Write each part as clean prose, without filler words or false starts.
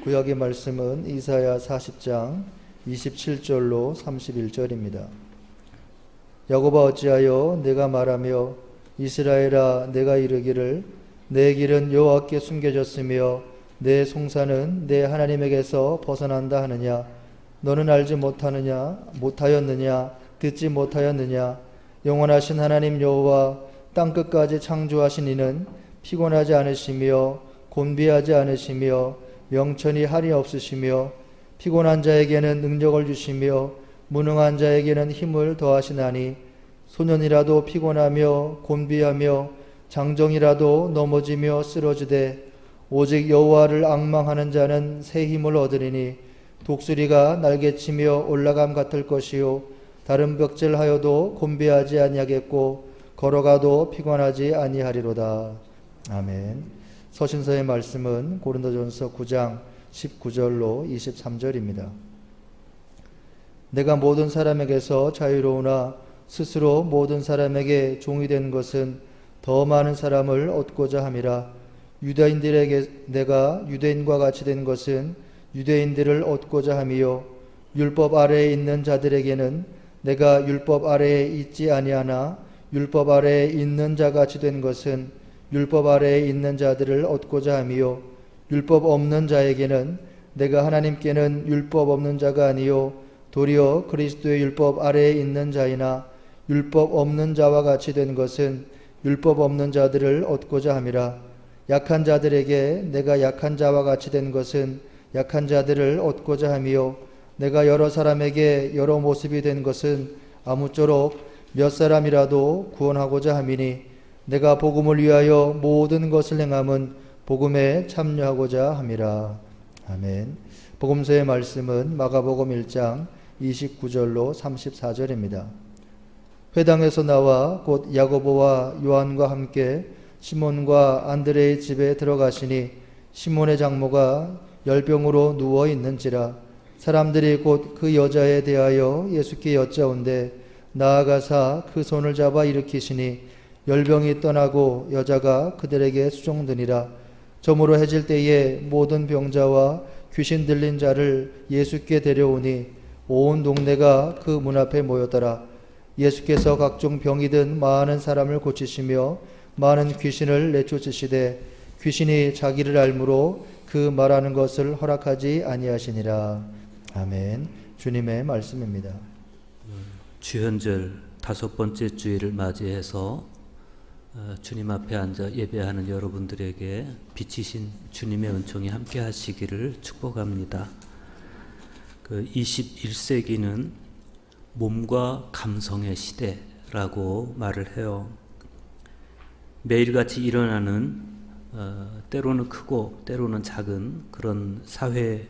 구약의 말씀은 이사야 40장 27절로 31절입니다. 야곱아 어찌하여 내가 말하며 이스라엘아 내가 이르기를 내 길은 여호와께 숨겨졌으며 내 송사는 내 하나님에게서 벗어난다 하느냐. 너는 알지 못하였느냐 듣지 못하였느냐. 영원하신 하나님 여호와 땅끝까지 창조하신 이는 피곤하지 않으시며 곤비하지 않으시며 명천이 한이 없으시며 피곤한 자에게는 능력을 주시며 무능한 자에게는 힘을 더하시나니 소년이라도 피곤하며 곤비하며 장정이라도 넘어지며 쓰러지되 오직 여호와를 앙망하는 자는 새 힘을 얻으리니 독수리가 날개치며 올라감 같을 것이요 다른 벽질하여도 곤비하지 아니하겠고 걸어가도 피곤하지 아니하리로다. 아멘. 서신서의 말씀은 고린도전서 9장 19절로 23절입니다. 내가 모든 사람에게서 자유로우나 스스로 모든 사람에게 종이 된 것은 더 많은 사람을 얻고자 함이라. 유대인들에게 내가 유대인과 같이 된 것은 유대인들을 얻고자 함이요 율법 아래에 있는 자들에게는 내가 율법 아래에 있지 아니하나 율법 아래에 있는 자같이 된 것은 율법 아래에 있는 자들을 얻고자 함이요 율법 없는 자에게는 내가 하나님께는 율법 없는 자가 아니요 도리어 그리스도의 율법 아래에 있는 자이나 율법 없는 자와 같이 된 것은 율법 없는 자들을 얻고자 함이라. 약한 자들에게 내가 약한 자와 같이 된 것은 약한 자들을 얻고자 함이요 내가 여러 사람에게 여러 모습이 된 것은 아무쪼록 몇 사람이라도 구원하고자 함이니 내가 복음을 위하여 모든 것을 행함은 복음에 참여하고자 함이라. 아멘. 복음서의 말씀은 마가복음 1장 29절로 34절입니다. 회당에서 나와 곧 야고보와 요한과 함께 시몬과 안드레의 집에 들어가시니 시몬의 장모가 열병으로 누워 있는지라. 사람들이 곧 그 여자에 대하여 예수께 여짜온대 나아가사 그 손을 잡아 일으키시니 열병이 떠나고 여자가 그들에게 수종드니라. 저무로 해질 때에 모든 병자와 귀신 들린 자를 예수께 데려오니 온 동네가 그 문 앞에 모였더라. 예수께서 각종 병이 든 많은 사람을 고치시며 많은 귀신을 내쫓으시되 귀신이 자기를 알므로 그 말하는 것을 허락하지 아니하시니라. 아멘. 주님의 말씀입니다. 주현절 5번째 주일을 맞이해서 주님 앞에 앉아 예배하는 여러분들에게 빛이신 주님의 은총이 함께 하시기를 축복합니다. 21세기는 몸과 감성의 시대라고 말을 해요. 매일같이 일어나는 때로는 크고 때로는 작은 그런 사회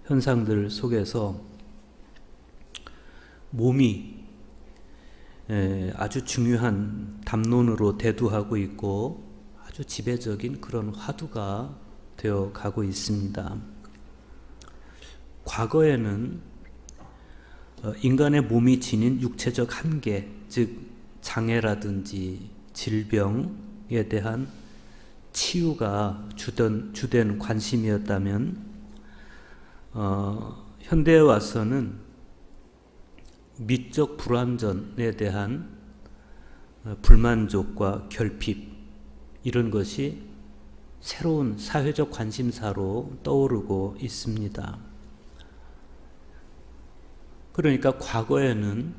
현상들 속에서 몸이 아주 중요한 담론으로 대두하고 있고 아주 지배적인 그런 화두가 되어 가고 있습니다. 과거에는 인간의 몸이 지닌 육체적 한계, 즉 장애라든지 질병에 대한 치유가 주된 관심이었다면 현대에 와서는 미적 불완전에 대한 불만족과 결핍 이런 것이 새로운 사회적 관심사로 떠오르고 있습니다. 그러니까 과거에는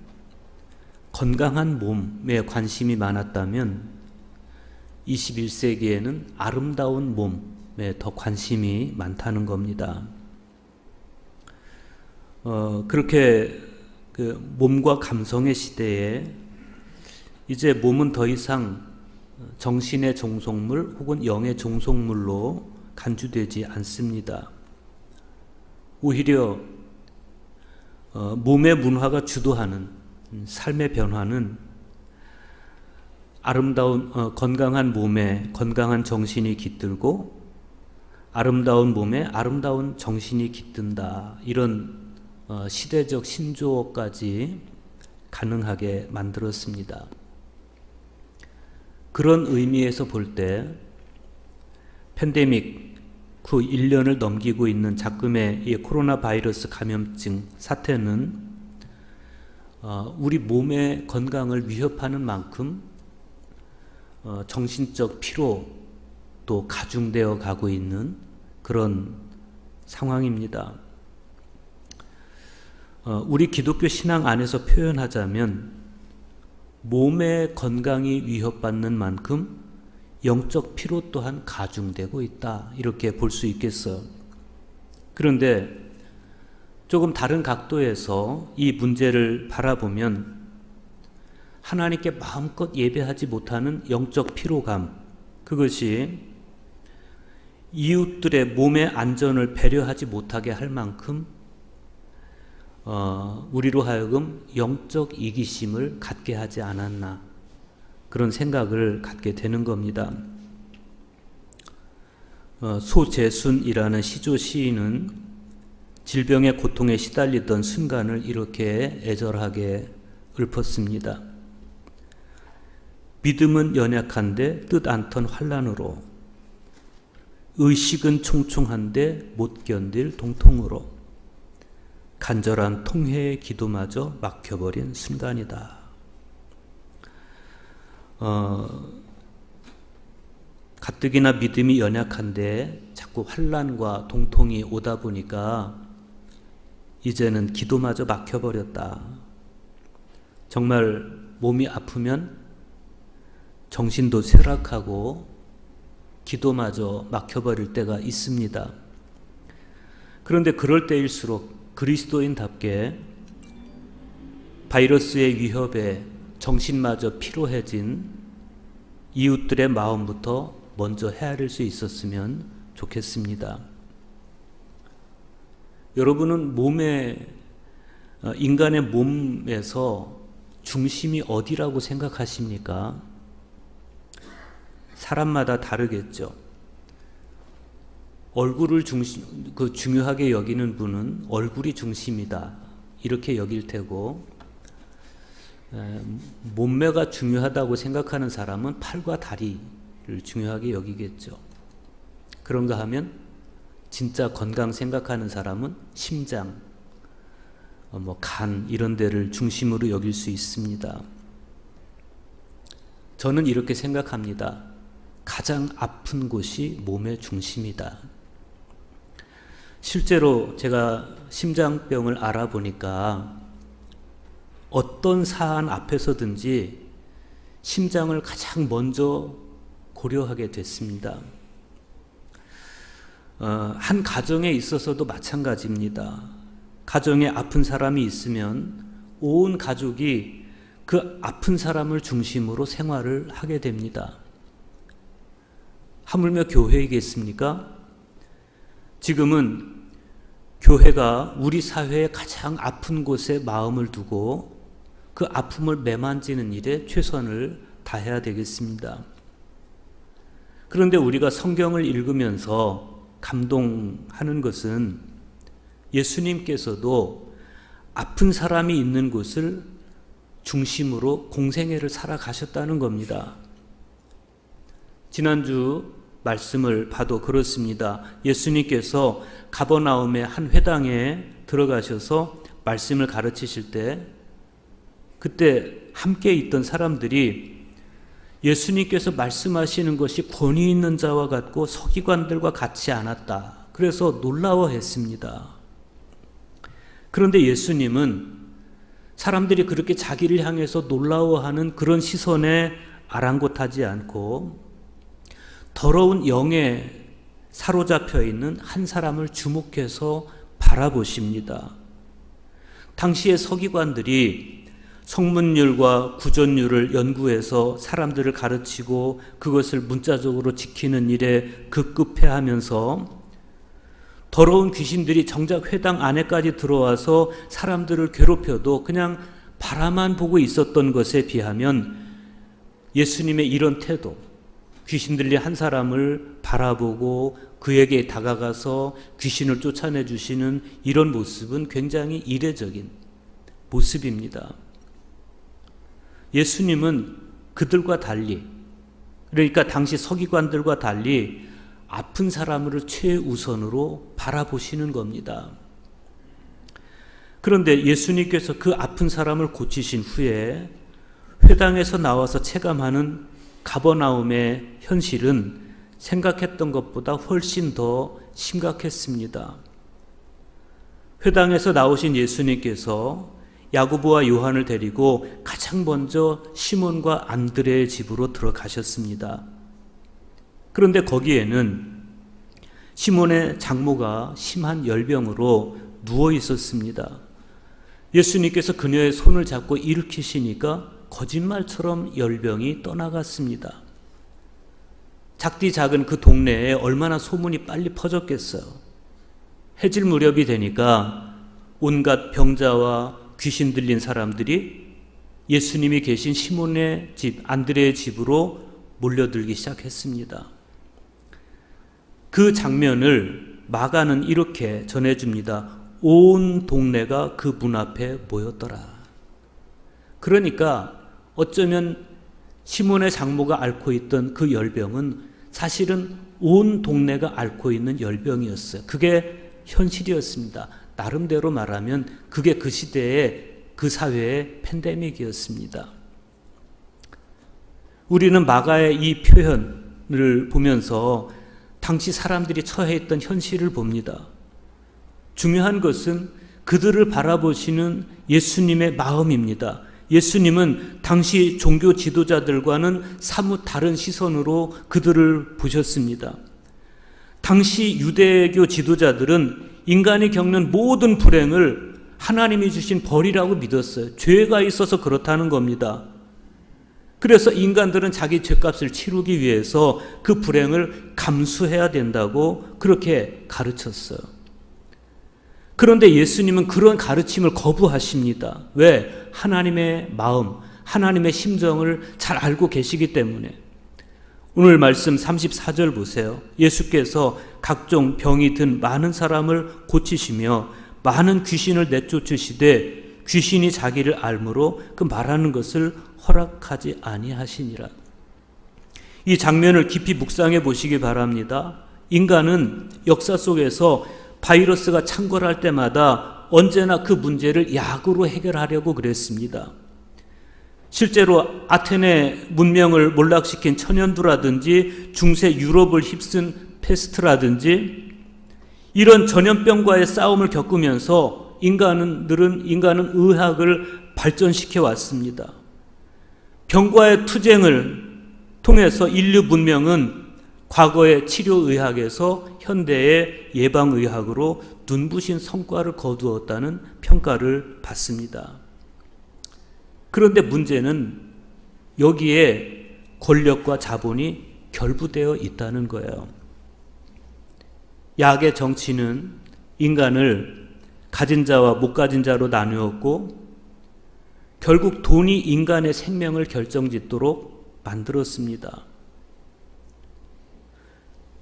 건강한 몸에 관심이 많았다면 21세기에는 아름다운 몸에 더 관심이 많다는 겁니다. 그렇게 몸과 감성의 시대에 이제 몸은 더 이상 정신의 종속물 혹은 영의 종속물로 간주되지 않습니다. 오히려 몸의 문화가 주도하는 삶의 변화는 아름다운 건강한 몸에 건강한 정신이 깃들고 아름다운 몸에 아름다운 정신이 깃든다. 이런 시대적 신조어까지 가능하게 만들었습니다. 그런 의미에서 볼 때 팬데믹 그 1년을 넘기고 있는 작금의 이 코로나 바이러스 감염증 사태는 우리 몸의 건강을 위협하는 만큼 정신적 피로도 가중되어 가고 있는 그런 상황입니다. 우리 기독교 신앙 안에서 표현하자면 몸의 건강이 위협받는 만큼 영적 피로 또한 가중되고 있다, 이렇게 볼 수 있겠어요. 그런데 조금 다른 각도에서 이 문제를 바라보면 하나님께 마음껏 예배하지 못하는 영적 피로감, 그것이 이웃들의 몸의 안전을 배려하지 못하게 할 만큼 우리로 하여금 영적 이기심을 갖게 하지 않았나, 그런 생각을 갖게 되는 겁니다. 소재순이라는 시조 시인은 질병의 고통에 시달리던 순간을 이렇게 애절하게 읊었습니다. 믿음은 연약한데 뜻 않던 환난으로, 의식은 총총한데 못 견딜 동통으로, 간절한 통회의 기도마저 막혀버린 순간이다. 가뜩이나 믿음이 연약한데 자꾸 환난과 동통이 오다 보니까 이제는 기도마저 막혀버렸다. 정말 몸이 아프면 정신도 쇠락하고 기도마저 막혀버릴 때가 있습니다. 그런데 그럴 때일수록 그리스도인답게 바이러스의 위협에 정신마저 피로해진 이웃들의 마음부터 먼저 헤아릴 수 있었으면 좋겠습니다. 여러분은 인간의 몸에서 중심이 어디라고 생각하십니까? 사람마다 다르겠죠. 얼굴을 중요하게 여기는 분은 얼굴이 중심이다, 이렇게 여길 테고, 몸매가 중요하다고 생각하는 사람은 팔과 다리를 중요하게 여기겠죠. 그런가 하면 진짜 건강 생각하는 사람은 심장, 간 이런 데를 중심으로 여길 수 있습니다. 저는 이렇게 생각합니다. 가장 아픈 곳이 몸의 중심이다. 실제로 제가 심장병을 알아보니까 어떤 사안 앞에서든지 심장을 가장 먼저 고려하게 됐습니다. 한 가정에 있어서도 마찬가지입니다. 가정에 아픈 사람이 있으면 온 가족이 그 아픈 사람을 중심으로 생활을 하게 됩니다. 하물며 교회이겠습니까? 지금은 교회가 우리 사회의 가장 아픈 곳에 마음을 두고 그 아픔을 매만지는 일에 최선을 다해야 되겠습니다. 그런데 우리가 성경을 읽으면서 감동하는 것은 예수님께서도 아픈 사람이 있는 곳을 중심으로 공생애를 살아가셨다는 겁니다. 지난주 말씀을 봐도 그렇습니다. 예수님께서 가버나움의 한 회당에 들어가셔서 말씀을 가르치실 때 그때 함께 있던 사람들이 예수님께서 말씀하시는 것이 권위 있는 자와 같고 서기관들과 같지 않았다. 그래서 놀라워했습니다. 그런데 예수님은 사람들이 그렇게 자기를 향해서 놀라워하는 그런 시선에 아랑곳하지 않고 더러운 영에 사로잡혀 있는 한 사람을 주목해서 바라보십니다. 당시의 서기관들이 성문율과 구전율을 연구해서 사람들을 가르치고 그것을 문자적으로 지키는 일에 급급해하면서 더러운 귀신들이 정작 회당 안에까지 들어와서 사람들을 괴롭혀도 그냥 바라만 보고 있었던 것에 비하면 예수님의 이런 태도, 귀신들이 한 사람을 바라보고 그에게 다가가서 귀신을 쫓아내 주시는 이런 모습은 굉장히 이례적인 모습입니다. 예수님은 그들과 달리, 그러니까 당시 서기관들과 달리 아픈 사람을 최우선으로 바라보시는 겁니다. 그런데 예수님께서 그 아픈 사람을 고치신 후에 회당에서 나와서 체감하는 가버나움의 현실은 생각했던 것보다 훨씬 더 심각했습니다. 회당에서 나오신 예수님께서 야고보와 요한을 데리고 가장 먼저 시몬과 안드레의 집으로 들어가셨습니다. 그런데 거기에는 시몬의 장모가 심한 열병으로 누워 있었습니다. 예수님께서 그녀의 손을 잡고 일으키시니까 거짓말처럼 열병이 떠나갔습니다. 작디 작은 그 동네에 얼마나 소문이 빨리 퍼졌겠어요. 해질 무렵이 되니까 온갖 병자와 귀신 들린 사람들이 예수님이 계신 시몬의 집, 안드레의 집으로 몰려들기 시작했습니다. 그 장면을 마가는 이렇게 전해줍니다. 온 동네가 그 문 앞에 모였더라. 그러니까 어쩌면 시몬의 장모가 앓고 있던 그 열병은 사실은 온 동네가 앓고 있는 열병이었어요. 그게 현실이었습니다. 나름대로 말하면 그게 그 시대의 그 사회의 팬데믹이었습니다. 우리는 마가의 이 표현을 보면서 당시 사람들이 처해 있던 현실을 봅니다. 중요한 것은 그들을 바라보시는 예수님의 마음입니다. 예수님은 당시 종교 지도자들과는 사뭇 다른 시선으로 그들을 보셨습니다. 당시 유대교 지도자들은 인간이 겪는 모든 불행을 하나님이 주신 벌이라고 믿었어요. 죄가 있어서 그렇다는 겁니다. 그래서 인간들은 자기 죄값을 치르기 위해서 그 불행을 감수해야 된다고 그렇게 가르쳤어요. 그런데 예수님은 그런 가르침을 거부하십니다. 왜? 하나님의 마음, 하나님의 심정을 잘 알고 계시기 때문에. 오늘 말씀 34절 보세요. 예수께서 각종 병이 든 많은 사람을 고치시며 많은 귀신을 내쫓으시되 귀신이 자기를 알므로 그 말하는 것을 허락하지 아니하시니라. 이 장면을 깊이 묵상해 보시기 바랍니다. 인간은 역사 속에서 바이러스가 창궐할 때마다 언제나 그 문제를 약으로 해결하려고 그랬습니다. 실제로 아테네 문명을 몰락시킨 천연두라든지 중세 유럽을 휩쓴 페스트라든지 이런 전염병과의 싸움을 겪으면서 인간은 의학을 발전시켜 왔습니다. 병과의 투쟁을 통해서 인류 문명은 과거의 치료의학에서 현대의 예방의학으로 눈부신 성과를 거두었다는 평가를 받습니다. 그런데 문제는 여기에 권력과 자본이 결부되어 있다는 거예요. 약의 정치는 인간을 가진 자와 못 가진 자로 나누었고 결국 돈이 인간의 생명을 결정짓도록 만들었습니다.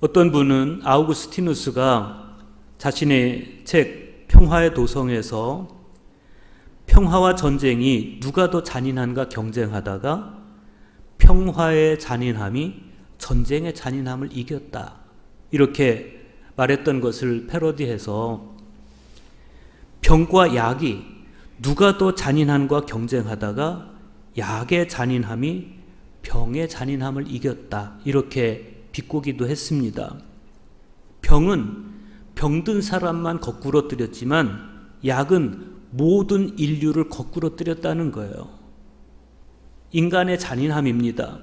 어떤 분은 아우구스티누스가 자신의 책 평화의 도성에서 평화와 전쟁이 누가 더 잔인한가 경쟁하다가 평화의 잔인함이 전쟁의 잔인함을 이겼다. 이렇게 말했던 것을 패러디해서 병과 약이 누가 더 잔인함과 경쟁하다가 약의 잔인함이 병의 잔인함을 이겼다. 이렇게 비꼬기도 했습니다. 병은 병든 사람만 거꾸로 뜨렸지만 약은 모든 인류를 거꾸로 뜨렸다는 거예요. 인간의 잔인함입니다.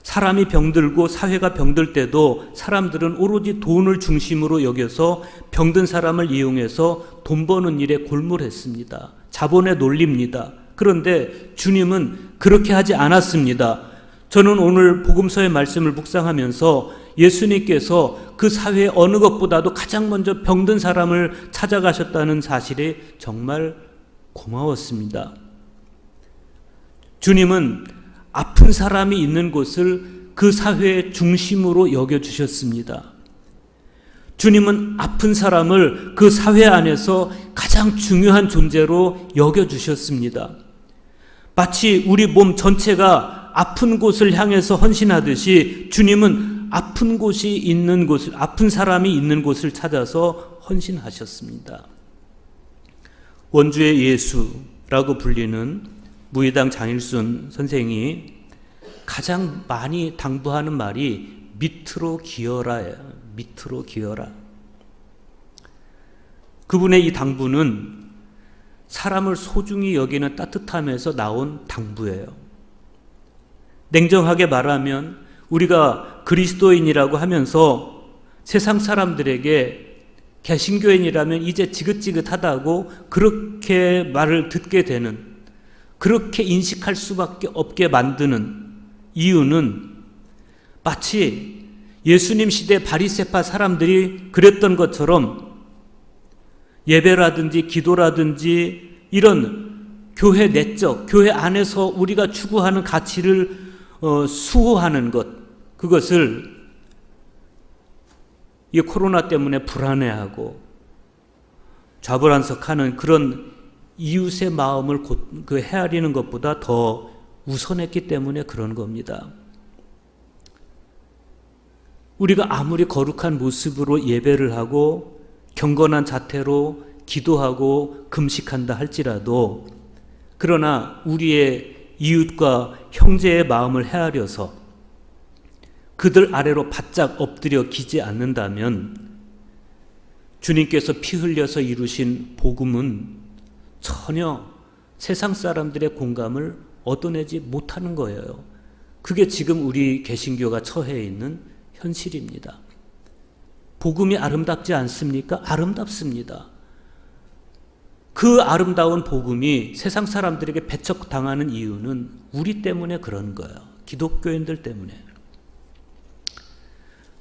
사람이 병들고 사회가 병들 때도 사람들은 오로지 돈을 중심으로 여겨서 병든 사람을 이용해서 돈 버는 일에 골몰했습니다. 자본의 논리입니다. 그런데 주님은 그렇게 하지 않았습니다. 저는 오늘 복음서의 말씀을 묵상하면서 예수님께서 그 사회의 어느 것보다도 가장 먼저 병든 사람을 찾아가셨다는 사실이 정말 고마웠습니다. 주님은 아픈 사람이 있는 곳을 그 사회의 중심으로 여겨주셨습니다. 주님은 아픈 사람을 그 사회 안에서 가장 중요한 존재로 여겨주셨습니다. 마치 우리 몸 전체가 아픈 곳을 향해서 헌신하듯이 주님은 아픈 곳이 있는 곳을, 아픈 사람이 있는 곳을 찾아서 헌신하셨습니다. 원주의 예수라고 불리는 무의당 장일순 선생이 가장 많이 당부하는 말이 밑으로 기어라예요. 밑으로 기어라. 그분의 이 당부는 사람을 소중히 여기는 따뜻함에서 나온 당부예요. 냉정하게 말하면 우리가 그리스도인이라고 하면서 세상 사람들에게 개신교인이라면 이제 지긋지긋하다고 그렇게 말을 듣게 되는, 그렇게 인식할 수밖에 없게 만드는 이유는 마치 예수님 시대 바리새파 사람들이 그랬던 것처럼 예배라든지 기도라든지 이런 교회 내적, 교회 안에서 우리가 추구하는 가치를 수호하는 것, 그것을 이 코로나 때문에 불안해하고 좌불안석하는 그런 이웃의 마음을 헤아리는 것보다 더 우선했기 때문에 그런 겁니다. 우리가 아무리 거룩한 모습으로 예배를 하고 경건한 자태로 기도하고 금식한다 할지라도, 그러나 우리의 이웃과 형제의 마음을 헤아려서 그들 아래로 바짝 엎드려 기지 않는다면 주님께서 피 흘려서 이루신 복음은 전혀 세상 사람들의 공감을 얻어내지 못하는 거예요. 그게 지금 우리 개신교가 처해 있는 현실입니다. 복음이 아름답지 않습니까? 아름답습니다. 그 아름다운 복음이 세상 사람들에게 배척당하는 이유는 우리 때문에 그런 거예요. 기독교인들 때문에.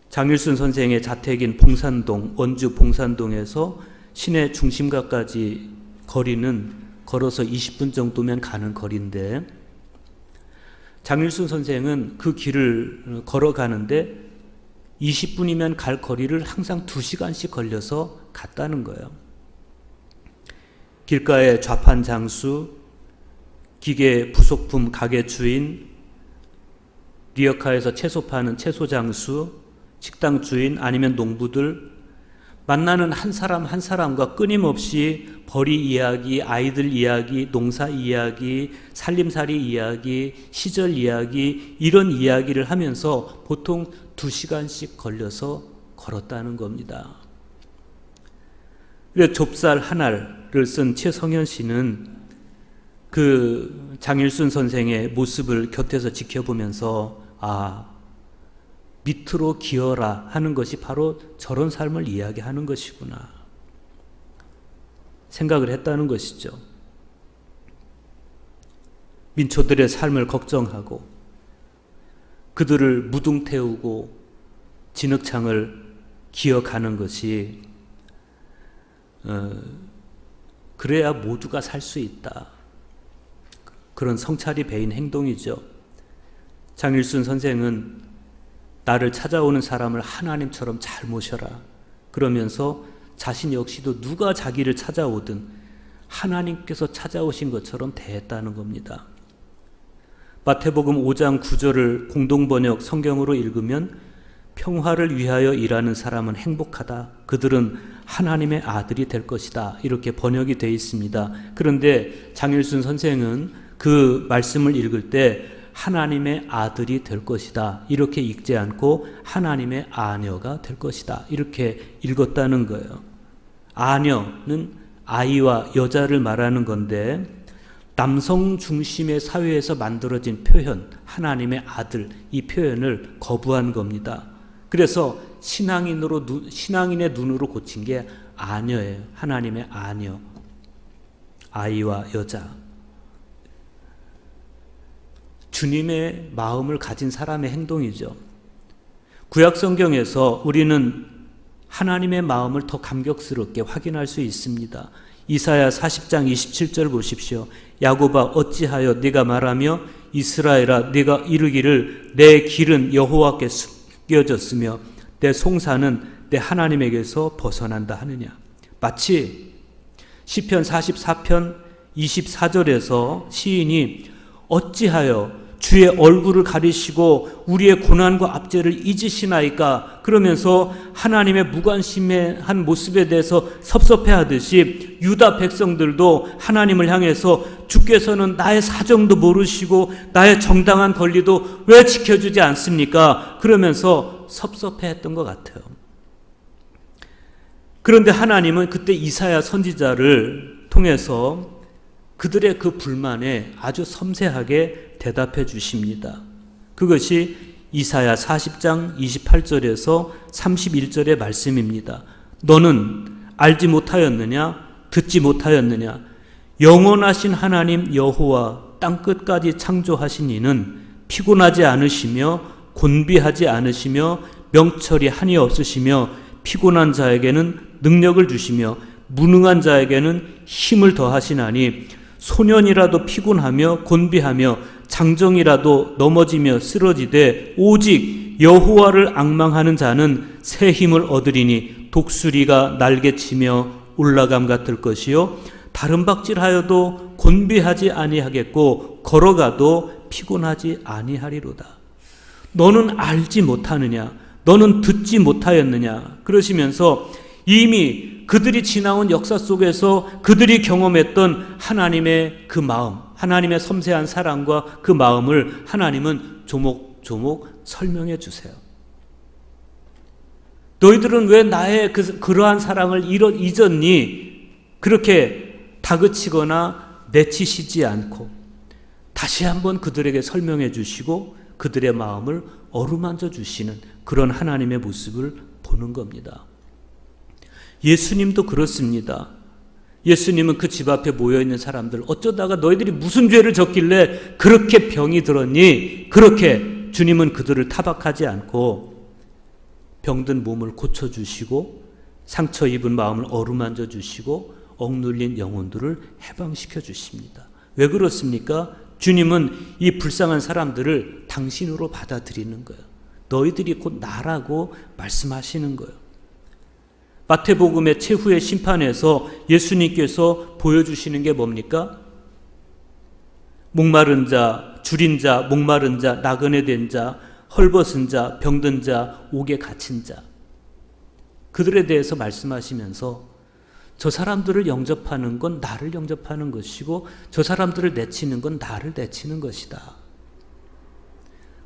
장일순 선생의 자택인 봉산동, 원주 봉산동에서 시내 중심가까지 거리는 걸어서 20분 정도면 가는 거리인데, 장일순 선생은 그 길을 걸어가는데 20분이면 갈 거리를 항상 2시간씩 걸려서 갔다는 거예요. 길가에 좌판 장수, 기계 부속품 가게 주인, 리어카에서 채소 파는 채소 장수, 식당 주인, 아니면 농부들, 만나는 한 사람 한 사람과 끊임없이 벌이 이야기, 아이들 이야기, 농사 이야기, 살림살이 이야기, 시절 이야기, 이런 이야기를 하면서 보통 2시간씩 걸려서 걸었다는 겁니다. 그래서 좁쌀 한 알을 쓴 최성현 씨는 그 장일순 선생의 모습을 곁에서 지켜보면서 밑으로 기어라 하는 것이 바로 저런 삶을 이야기하는 것이구나 생각을 했다는 것이죠. 민초들의 삶을 걱정하고 그들을 무등 태우고 진흙창을 기어가는 것이 그래야 모두가 살 수 있다. 그런 성찰이 배인 행동이죠. 장일순 선생은 나를 찾아오는 사람을 하나님처럼 잘 모셔라. 그러면서 자신 역시도 누가 자기를 찾아오든 하나님께서 찾아오신 것처럼 대했다는 겁니다. 마태복음 5장 9절을 공동번역 성경으로 읽으면 평화를 위하여 일하는 사람은 행복하다. 그들은 하나님의 아들이 될 것이다. 이렇게 번역이 되어 있습니다. 그런데 장일순 선생은 그 말씀을 읽을 때 하나님의 아들이 될 것이다. 이렇게 읽지 않고 하나님의 아녀가 될 것이다. 이렇게 읽었다는 거예요. 아녀는 아이와 여자를 말하는 건데 남성 중심의 사회에서 만들어진 표현, 하나님의 아들, 이 표현을 거부한 겁니다. 그래서 신앙인의 눈으로 고친 게 아녀예요. 하나님의 아녀, 아이와 여자. 주님의 마음을 가진 사람의 행동이죠. 구약 성경에서 우리는 하나님의 마음을 더 감격스럽게 확인할 수 있습니다. 이사야 40장 27절 보십시오. 야곱아 어찌하여 네가 말하며 이스라엘아 네가 이르기를 내 길은 여호와께 숨겨졌으며 내 송사는 내 하나님에게서 벗어난다 하느냐. 마치 시편 44편 24절에서 시인이 어찌하여 주의 얼굴을 가리시고 우리의 고난과 압제를 잊으시나이까? 그러면서 하나님의 무관심한 모습에 대해서 섭섭해하듯이 유다 백성들도 하나님을 향해서 주께서는 나의 사정도 모르시고 나의 정당한 권리도 왜 지켜주지 않습니까? 그러면서 섭섭해했던 것 같아요. 그런데 하나님은 그때 이사야 선지자를 통해서 그들의 그 불만에 아주 섬세하게 대답해 주십니다. 그것이 이사야 40장 28절에서 31절의 말씀입니다. 너는 알지 못하였느냐? 듣지 못하였느냐? 영원하신 하나님 여호와 땅끝까지 창조하신 이는 피곤하지 않으시며 곤비하지 않으시며 명철이 한이 없으시며 피곤한 자에게는 능력을 주시며 무능한 자에게는 힘을 더하시나니 소년이라도 피곤하며 곤비하며 장정이라도 넘어지며 쓰러지되 오직 여호와를 앙망하는 자는 새 힘을 얻으리니 독수리가 날개치며 올라감 같을 것이요 다름박질하여도 곤비하지 아니하겠고 걸어가도 피곤하지 아니하리로다. 너는 알지 못하느냐? 너는 듣지 못하였느냐? 그러시면서 이미 그들이 지나온 역사 속에서 그들이 경험했던 하나님의 그 마음, 하나님의 섬세한 사랑과 그 마음을 하나님은 조목조목 설명해 주세요. 너희들은 왜 나의 그러한 사랑을 잊었니? 그렇게 다그치거나 내치시지 않고 다시 한번 그들에게 설명해 주시고 그들의 마음을 어루만져 주시는 그런 하나님의 모습을 보는 겁니다. 예수님도 그렇습니다. 예수님은 그 집 앞에 모여있는 사람들 어쩌다가 너희들이 무슨 죄를 졌길래 그렇게 병이 들었니? 그렇게 주님은 그들을 타박하지 않고 병든 몸을 고쳐주시고 상처 입은 마음을 어루만져 주시고 억눌린 영혼들을 해방시켜 주십니다. 왜 그렇습니까? 주님은 이 불쌍한 사람들을 당신으로 받아들이는 거예요. 너희들이 곧 나라고 말씀하시는 거예요. 마태복음의 최후의 심판에서 예수님께서 보여주시는 게 뭡니까? 목마른 자, 줄인 자, 목마른 자, 나그네 된 자, 헐벗은 자, 병든 자, 옥에 갇힌 자. 그들에 대해서 말씀하시면서 저 사람들을 영접하는 건 나를 영접하는 것이고 저 사람들을 내치는 건 나를 내치는 것이다.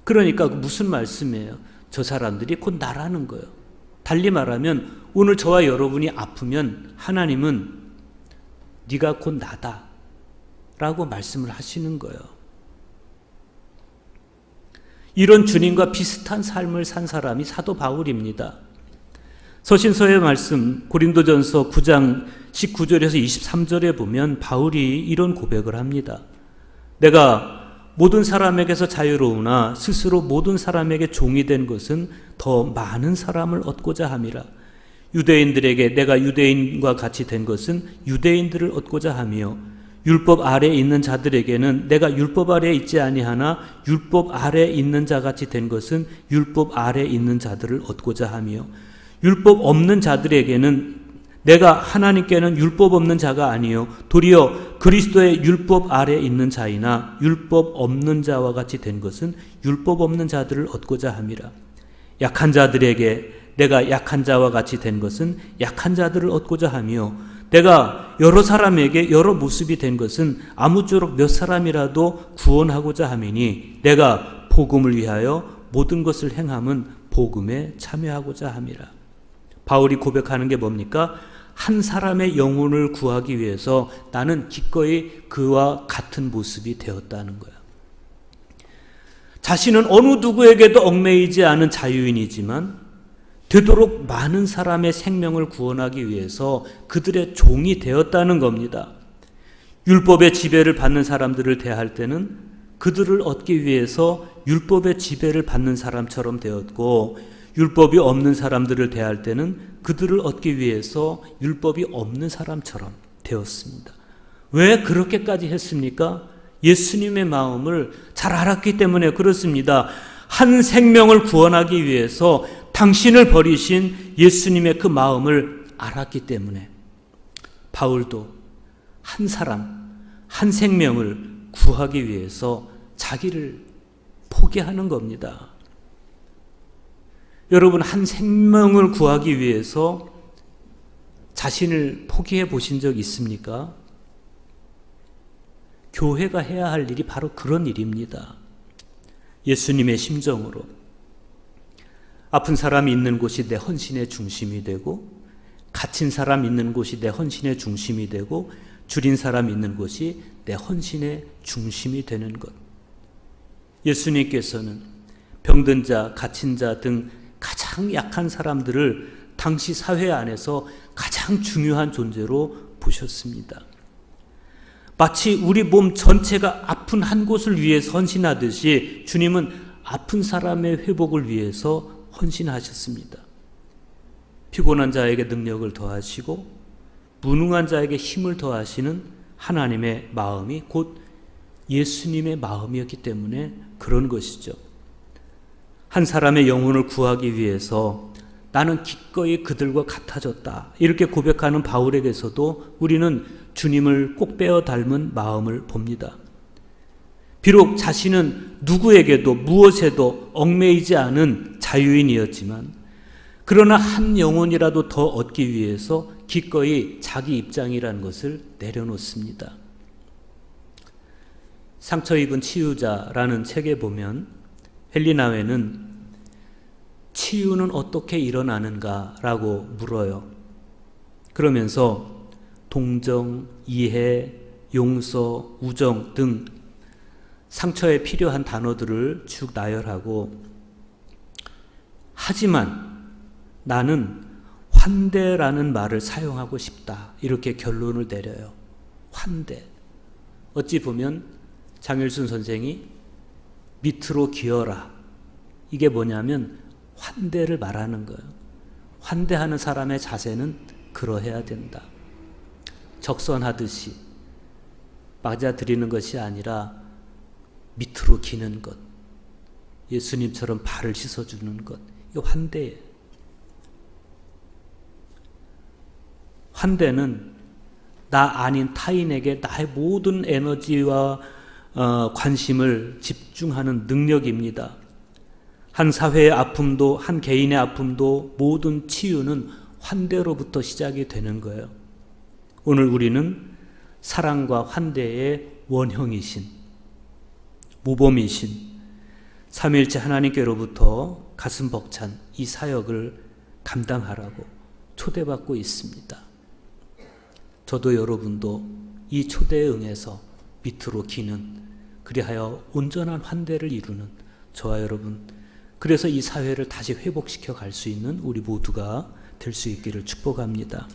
그러니까 무슨 말씀이에요? 저 사람들이 곧 나라는 거예요. 달리 말하면 오늘 저와 여러분이 아프면 하나님은 네가 곧 나다 라고 말씀을 하시는 거예요. 이런 주님과 비슷한 삶을 산 사람이 사도 바울입니다. 서신서의 말씀 고린도전서 9장 19절에서 23절에 보면 바울이 이런 고백을 합니다. 내가 모든 사람에게서 자유로우나 스스로 모든 사람에게 종이 된 것은 더 많은 사람을 얻고자 함이라. 유대인들에게 내가 유대인과 같이 된 것은 유대인들을 얻고자 하며 율법 아래에 있는 자들에게는 내가 율법 아래에 있지 아니하나 율법 아래에 있는 자같이 된 것은 율법 아래에 있는 자들을 얻고자 하며 율법 없는 자들에게는 내가 하나님께는 율법 없는 자가 아니요 도리어 그리스도의 율법 아래에 있는 자이나 율법 없는 자와 같이 된 것은 율법 없는 자들을 얻고자 함이라. 약한 자들에게 내가 약한 자와 같이 된 것은 약한 자들을 얻고자 하며 내가 여러 사람에게 여러 모습이 된 것은 아무쪼록 몇 사람이라도 구원하고자 함이니 내가 복음을 위하여 모든 것을 행함은 복음에 참여하고자 함이라. 바울이 고백하는 게 뭡니까? 한 사람의 영혼을 구하기 위해서 나는 기꺼이 그와 같은 모습이 되었다는 거야. 자신은 어느 누구에게도 얽매이지 않은 자유인이지만 되도록 많은 사람의 생명을 구원하기 위해서 그들의 종이 되었다는 겁니다. 율법의 지배를 받는 사람들을 대할 때는 그들을 얻기 위해서 율법의 지배를 받는 사람처럼 되었고 율법이 없는 사람들을 대할 때는 그들을 얻기 위해서 율법이 없는 사람처럼 되었습니다. 왜 그렇게까지 했습니까? 예수님의 마음을 잘 알았기 때문에 그렇습니다. 한 생명을 구원하기 위해서 당신을 버리신 예수님의 그 마음을 알았기 때문에 바울도 한 사람, 한 생명을 구하기 위해서 자기를 포기하는 겁니다. 여러분, 한 생명을 구하기 위해서 자신을 포기해 보신 적 있습니까? 교회가 해야 할 일이 바로 그런 일입니다. 예수님의 심정으로 아픈 사람이 있는 곳이 내 헌신의 중심이 되고, 갇힌 사람 있는 곳이 내 헌신의 중심이 되고, 줄인 사람 있는 곳이 내 헌신의 중심이 되는 것. 예수님께서는 병든 자, 갇힌 자 등 가장 약한 사람들을 당시 사회 안에서 가장 중요한 존재로 보셨습니다. 마치 우리 몸 전체가 아픈 한 곳을 위해서 헌신하듯이 주님은 아픈 사람의 회복을 위해서 헌신하셨습니다. 피곤한 자에게 능력을 더하시고 무능한 자에게 힘을 더하시는 하나님의 마음이 곧 예수님의 마음이었기 때문에 그런 것이죠. 한 사람의 영혼을 구하기 위해서 나는 기꺼이 그들과 같아졌다, 이렇게 고백하는 바울에게서도 우리는 주님을 꼭 빼어 닮은 마음을 봅니다. 비록 자신은 누구에게도 무엇에도 얽매이지 않은 자유인이었지만, 그러나 한 영혼이라도 더 얻기 위해서 기꺼이 자기 입장이라는 것을 내려놓습니다. 상처 입은 치유자라는 책에 보면 헬리나웨는 치유는 어떻게 일어나는가라고 물어요. 그러면서 동정, 이해, 용서, 우정 등 상처에 필요한 단어들을 쭉 나열하고, 하지만 나는 환대라는 말을 사용하고 싶다, 이렇게 결론을 내려요. 환대. 어찌 보면 장일순 선생이 밑으로 기어라, 이게 뭐냐면 환대를 말하는 거예요. 환대하는 사람의 자세는 그러해야 된다. 적선하듯이 맞아들이는 것이 아니라 밑으로 기는 것, 예수님처럼 발을 씻어주는 것, 이거 환대예요. 환대는 나 아닌 타인에게 나의 모든 에너지와 관심을 집중하는 능력입니다. 한 사회의 아픔도, 한 개인의 아픔도, 모든 치유는 환대로부터 시작이 되는 거예요. 오늘 우리는 사랑과 환대의 원형이신, 모범이신 삼위일체 하나님께로부터 가슴 벅찬 이 사역을 감당하라고 초대받고 있습니다. 저도 여러분도 이 초대에 응해서 밑으로 기는, 그리하여 온전한 환대를 이루는 저와 여러분, 그래서 이 사회를 다시 회복시켜 갈 수 있는 우리 모두가 될 수 있기를 축복합니다.